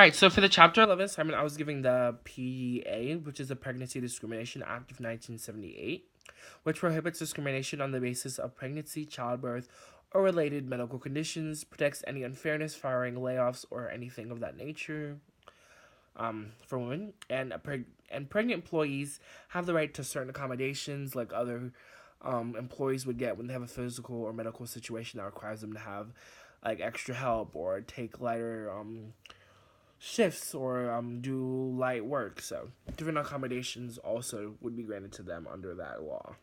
Alright, so for the Chapter 11 assignment, I was giving the PDA, which is the Pregnancy Discrimination Act of 1978, which prohibits discrimination on the basis of pregnancy, childbirth, or related medical conditions, protects any unfairness, firing, layoffs, or anything of that nature for women. And pregnant employees have the right to certain accommodations like other employees would get when they have a physical or medical situation that requires them to have like extra help or take lighter shifts or do light work. So different accommodations also would be granted to them under that law.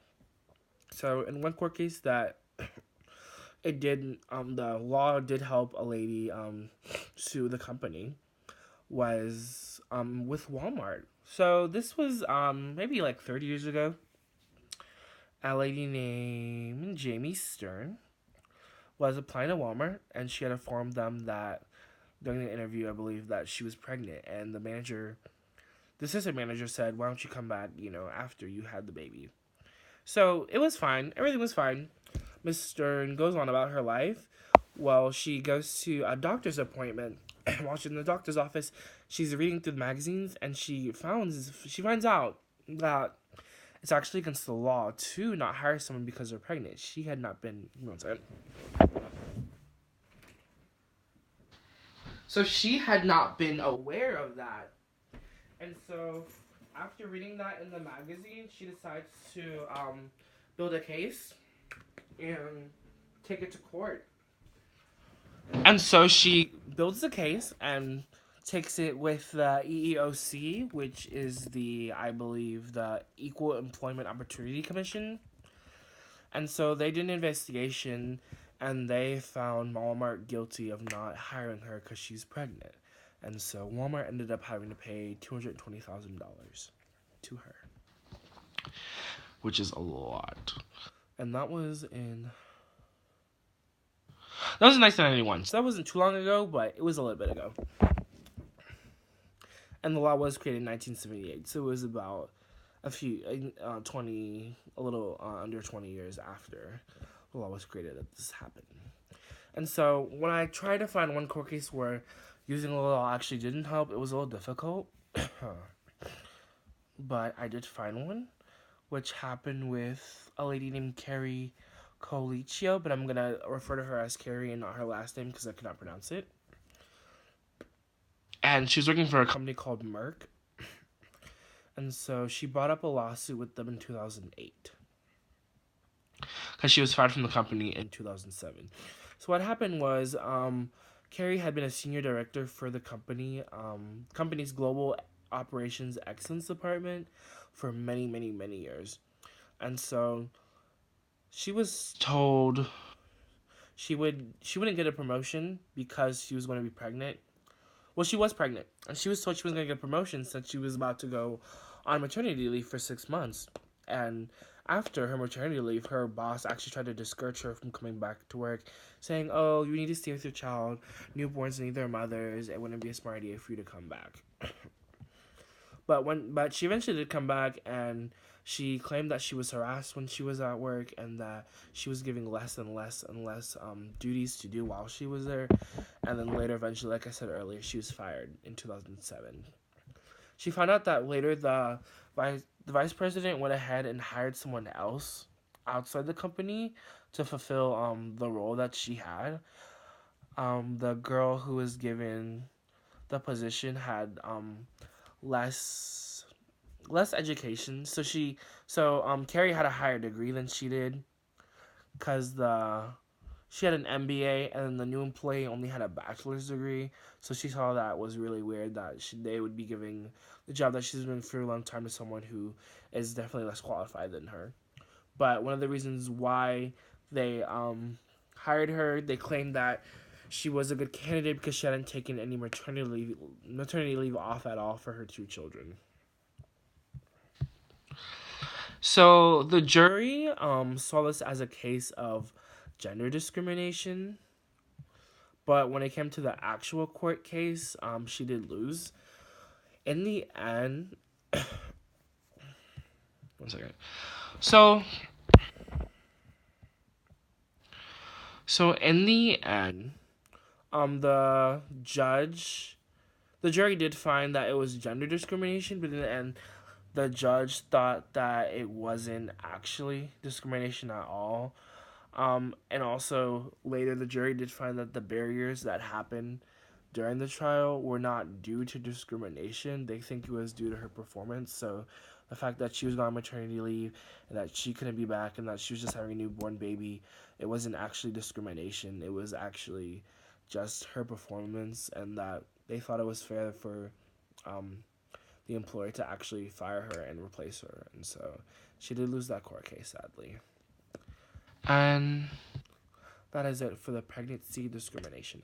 So in one court case that it did the law did help a lady sue the company was with Walmart. So this was maybe like 30 years ago. A lady named Jamie Stern was applying to Walmart, and she had informed them that during the interview, I believe that she was pregnant, and the assistant manager said, "Why don't you come back, after you had the baby?" So it was fine. Everything was fine. Miss Stern goes on about her life. Well, she goes to a doctor's appointment. While she's in the doctor's office, she's reading through the magazines, and she finds out that it's actually against the law to not hire someone because they're pregnant. She had not been. So she had not been aware of that. And so, after reading that in the magazine, she decides to build a case and take it to court. And so she builds the case and takes it with the EEOC, which is I believe, the Equal Employment Opportunity Commission. And so they did an investigation and they found Walmart guilty of not hiring her because she's pregnant. And so Walmart ended up having to pay $220,000 to her, which is a lot. And that was in 1991. So that wasn't too long ago, but it was a little bit ago. And the law was created in 1978, so it was about a little under 20 years after the law was created that this happened. And so when I tried to find one court case where using the law actually didn't help, it was a little difficult. But I did find one, which happened with a lady named Carrie Colicchio, but I'm going to refer to her as Carrie and not her last name because I cannot pronounce it. And she was working for a company called Merck. And so she brought up a lawsuit with them in 2008. Because she was fired from the company in 2007. So what happened was Carrie had been a senior director for the company's global operations excellence department for many, many, many years. And so she was told she wouldn't get a promotion because she was going to be pregnant. Well, she was pregnant, and she was told she was going to get a promotion since she was about to go on maternity leave for 6 months. And after her maternity leave, her boss actually tried to discourage her from coming back to work, saying, "Oh, you need to stay with your child. Newborns need their mothers. It wouldn't be a smart idea for you to come back." But she eventually did come back, and she claimed that she was harassed when she was at work and that she was giving less and less and less duties to do while she was there. And then later, eventually, like I said earlier, she was fired in 2007. She found out that later the vice president went ahead and hired someone else outside the company to fulfill the role that she had. The girl who was given the position had less education. So Carrie had a higher degree than she did because she had an MBA and the new employee only had a bachelor's degree. So she saw that was really weird that they would be giving the job that she's been for a long time to someone who is definitely less qualified than her. But one of the reasons why they hired her, they claimed that she was a good candidate because she hadn't taken any maternity leave off at all for her 2 children. So the jury saw this as a case of gender discrimination, but when it came to the actual court case, she did lose. In the end, one second. So in the end, the judge The jury did find that it was gender discrimination, but in the end, the judge thought that it wasn't actually discrimination at all. And also later, the jury did find that the barriers that happened during the trial were not due to discrimination. They think it was due to her performance. So the fact that she was on maternity leave and that she couldn't be back and that she was just having a newborn baby, it wasn't actually discrimination. It was actually just her performance, and that they thought it was fair for um, the employer to actually fire her and replace her. And so she did lose that court case, sadly. And that is it for the Pregnancy Discrimination